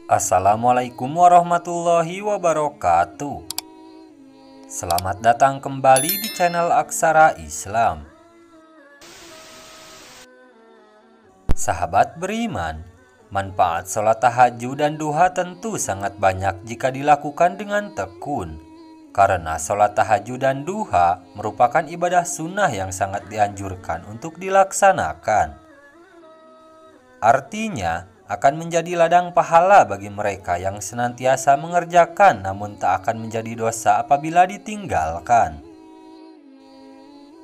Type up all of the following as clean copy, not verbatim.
Assalamualaikum warahmatullahi wabarakatuh. Selamat datang kembali di channel Aksara Islam. Sahabat beriman, manfaat sholat tahajud dan duha tentu sangat banyak jika dilakukan dengan tekun. Karena sholat tahajud dan duha merupakan ibadah sunnah yang sangat dianjurkan untuk dilaksanakan. Artinya, akan menjadi ladang pahala bagi mereka yang senantiasa mengerjakan namun tak akan menjadi dosa apabila ditinggalkan.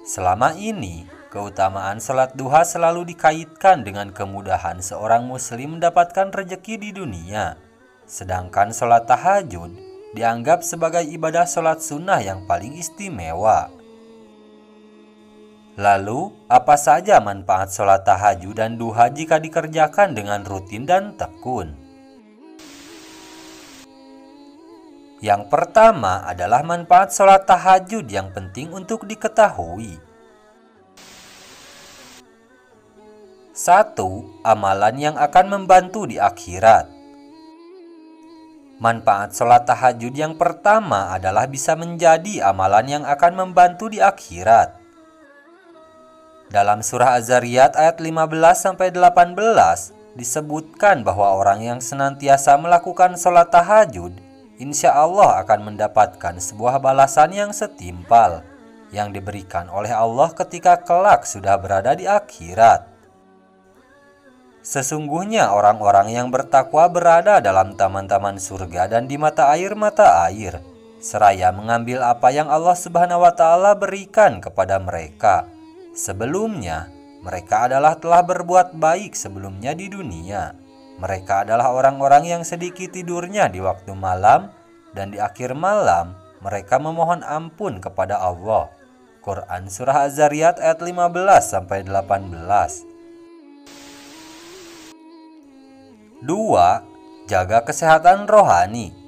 Selama ini, keutamaan sholat duha selalu dikaitkan dengan kemudahan seorang muslim mendapatkan rezeki di dunia. Sedangkan sholat tahajud dianggap sebagai ibadah sholat sunnah yang paling istimewa. Lalu, apa saja manfaat sholat tahajud dan duha jika dikerjakan dengan rutin dan tekun? Yang pertama adalah manfaat sholat tahajud yang penting untuk diketahui. 1. Amalan yang akan membantu di akhirat. Manfaat sholat tahajud yang pertama adalah bisa menjadi amalan yang akan membantu di akhirat. Dalam surah Az-Zariyat ayat 15-18 disebutkan bahwa orang yang senantiasa melakukan sholat tahajud insya Allah akan mendapatkan sebuah balasan yang setimpal yang diberikan oleh Allah ketika kelak sudah berada di akhirat. Sesungguhnya orang-orang yang bertakwa berada dalam taman-taman surga dan di mata air, seraya mengambil apa yang Allah Subhanahu wa Ta'ala berikan kepada mereka. Sebelumnya, mereka telah berbuat baik sebelumnya di dunia. Mereka adalah orang-orang yang sedikit tidurnya di waktu malam, dan di akhir malam mereka memohon ampun kepada Allah. Quran Surah Az-Zariyat ayat 15-18. 2. Jaga kesehatan rohani.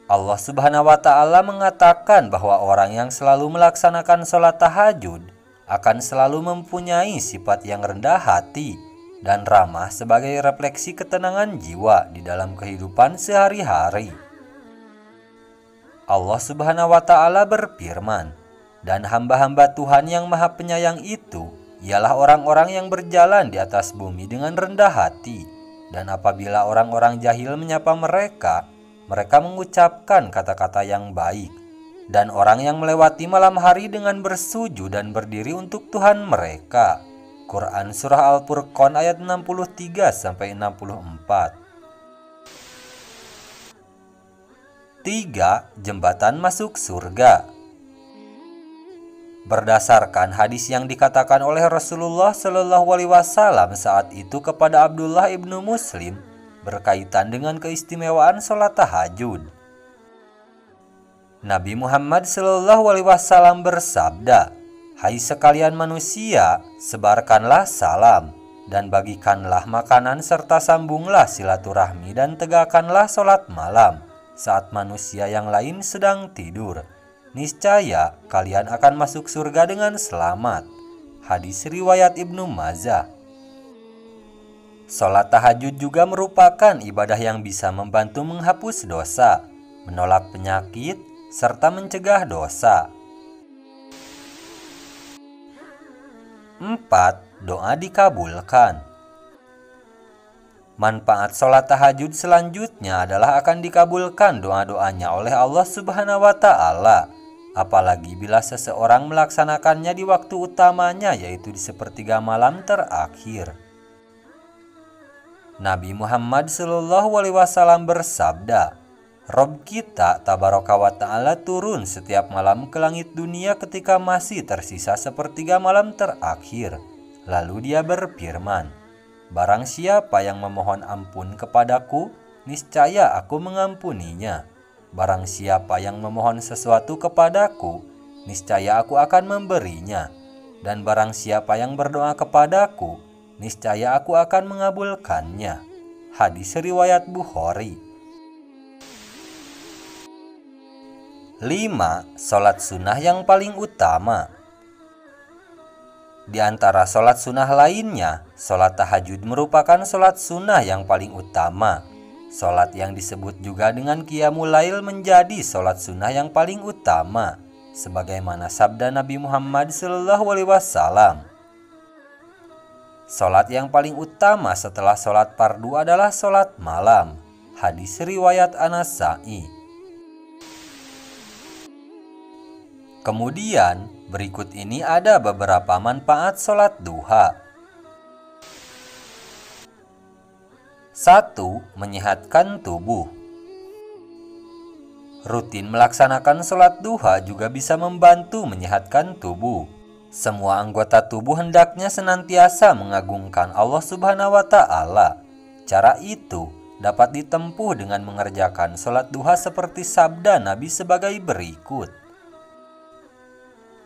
Allah Subhanahu wa Ta'ala mengatakan bahwa orang yang selalu melaksanakan sholat tahajud akan selalu mempunyai sifat yang rendah hati dan ramah sebagai refleksi ketenangan jiwa di dalam kehidupan sehari-hari. Allah Subhanahu wa Ta'ala berfirman, "Dan hamba-hamba Tuhan yang Maha Penyayang itu ialah orang-orang yang berjalan di atas bumi dengan rendah hati, dan apabila orang-orang jahil menyapa mereka mengucapkan kata-kata yang baik, dan orang yang melewati malam hari dengan bersujud dan berdiri untuk Tuhan mereka." Quran Surah Al-Furqan ayat 63-64. 3. Jembatan masuk surga. Berdasarkan hadis yang dikatakan oleh Rasulullah Shallallahu Alaihi Wasallam saat itu kepada Abdullah ibnu Muslim berkaitan dengan keistimewaan sholat tahajud. Nabi Muhammad Shallallahu Alaihi Wasallam bersabda, "Hai sekalian manusia, sebarkanlah salam dan bagikanlah makanan serta sambunglah silaturahmi dan tegakkanlah sholat malam saat manusia yang lain sedang tidur. Niscaya kalian akan masuk surga dengan selamat." Hadis riwayat Ibnu Majah. Sholat tahajud juga merupakan ibadah yang bisa membantu menghapus dosa, menolak penyakit, serta mencegah dosa. 4. Doa dikabulkan. Manfaat sholat tahajud selanjutnya adalah akan dikabulkan doa-doanya oleh Allah Subhanahu wa Ta'ala, apalagi bila seseorang melaksanakannya di waktu utamanya, yaitu di sepertiga malam terakhir. Nabi Muhammad Shallallahu Alaihi Wasallam bersabda, "Rob kita Tabaraka wa Ta'ala turun setiap malam ke langit dunia ketika masih tersisa sepertiga malam terakhir. Lalu dia berfirman, barang siapa yang memohon ampun kepadaku, niscaya aku mengampuninya. Barang siapa yang memohon sesuatu kepadaku, niscaya aku akan memberinya. Dan barang siapa yang berdoa kepadaku, niscaya aku akan mengabulkannya." Hadis riwayat Bukhari. 5. Sholat sunnah yang paling utama. Di antara sholat sunnah lainnya, sholat tahajud merupakan sholat sunnah yang paling utama. Sholat yang disebut juga dengan qiyamul lail menjadi sholat sunnah yang paling utama, sebagaimana sabda Nabi Muhammad SAW. Sholat yang paling utama setelah sholat fardu adalah sholat malam. Hadis riwayat An-Nasa'i. Kemudian, berikut ini ada beberapa manfaat sholat duha. 1. Menyehatkan tubuh. Rutin melaksanakan sholat duha juga bisa membantu menyehatkan tubuh. Semua anggota tubuh hendaknya senantiasa mengagungkan Allah Subhanahu wa Ta'ala. Cara itu dapat ditempuh dengan mengerjakan sholat duha seperti sabda Nabi sebagai berikut.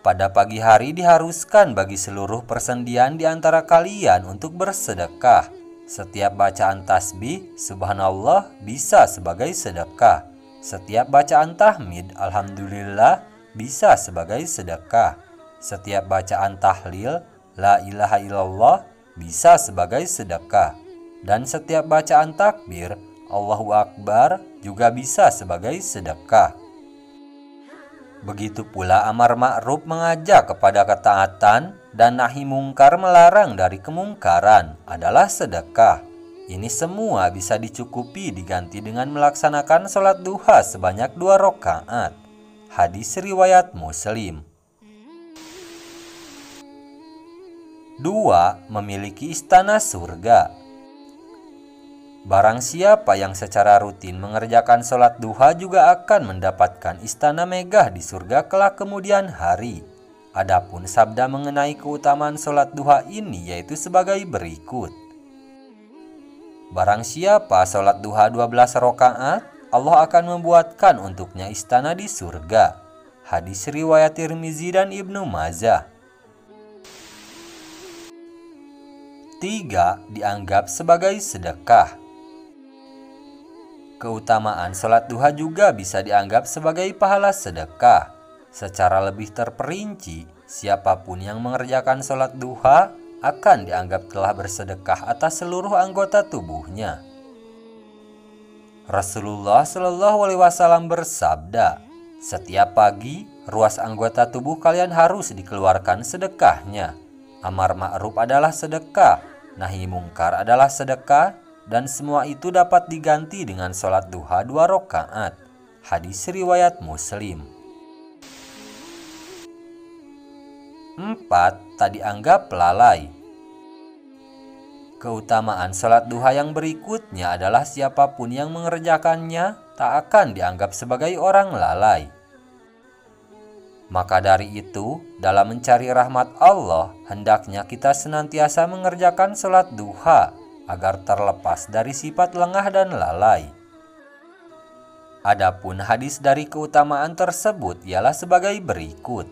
Pada pagi hari diharuskan bagi seluruh persendian di antara kalian untuk bersedekah. Setiap bacaan tasbih, subhanallah bisa sebagai sedekah. Setiap bacaan tahmid, alhamdulillah bisa sebagai sedekah. Setiap bacaan tahlil, la ilaha illallah bisa sebagai sedekah. Dan setiap bacaan takbir, Allahu Akbar juga bisa sebagai sedekah. Begitu pula amar ma'ruf mengajak kepada ketaatan dan nahi mungkar melarang dari kemungkaran adalah sedekah. Ini semua bisa dicukupi diganti dengan melaksanakan sholat duha sebanyak 2 rakaat. Hadis riwayat Muslim. 2. Memiliki istana surga. Barang siapa yang secara rutin mengerjakan sholat duha juga akan mendapatkan istana megah di surga kelak kemudian hari. Adapun sabda mengenai keutamaan sholat duha ini yaitu sebagai berikut. Barang siapa sholat duha 12 rakaat, Allah akan membuatkan untuknya istana di surga. Hadis riwayat Tirmizi dan Ibnu Majah. 3. Dianggap sebagai sedekah. Keutamaan sholat duha juga bisa dianggap sebagai pahala sedekah. Secara lebih terperinci, siapapun yang mengerjakan sholat duha akan dianggap telah bersedekah atas seluruh anggota tubuhnya. Rasulullah SAW bersabda, "Setiap pagi, ruas anggota tubuh kalian harus dikeluarkan sedekahnya. Amar ma'ruf adalah sedekah, nahi mungkar adalah sedekah, dan semua itu dapat diganti dengan sholat duha 2 rakaat. Hadis riwayat Muslim. 4. Tak dianggap lalai. Keutamaan sholat duha yang berikutnya adalah siapapun yang mengerjakannya tak akan dianggap sebagai orang lalai. Maka dari itu, dalam mencari rahmat Allah, hendaknya kita senantiasa mengerjakan sholat duha agar terlepas dari sifat lengah dan lalai. Adapun hadis dari keutamaan tersebut ialah sebagai berikut.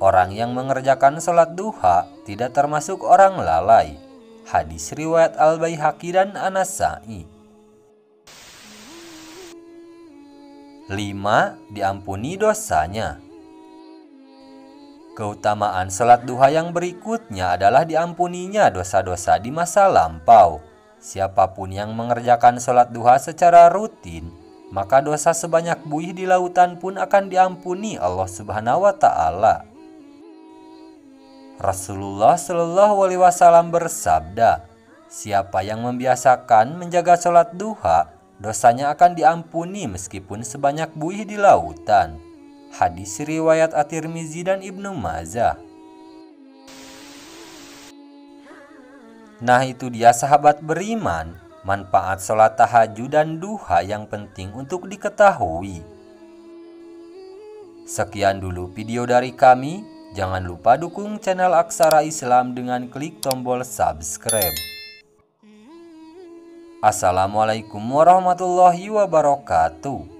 Orang yang mengerjakan sholat duha tidak termasuk orang lalai. Hadis riwayat Al-Baihaqi dan An-Nasa'i. 5. Diampuni dosanya. Keutamaan sholat duha yang berikutnya adalah diampuninya dosa-dosa di masa lampau. Siapapun yang mengerjakan sholat duha secara rutin, maka dosa sebanyak buih di lautan pun akan diampuni Allah Subhanahu wa Ta'ala. Rasulullah SAW bersabda, "Siapa yang membiasakan menjaga sholat duha, dosanya akan diampuni meskipun sebanyak buih di lautan." Hadis riwayat At-Tirmizi dan Ibnu Majah. Nah, itu dia sahabat beriman, manfaat sholat tahajud dan duha yang penting untuk diketahui. Sekian dulu video dari kami. Jangan lupa dukung channel Aksara Islam dengan klik tombol subscribe. Assalamualaikum warahmatullahi wabarakatuh.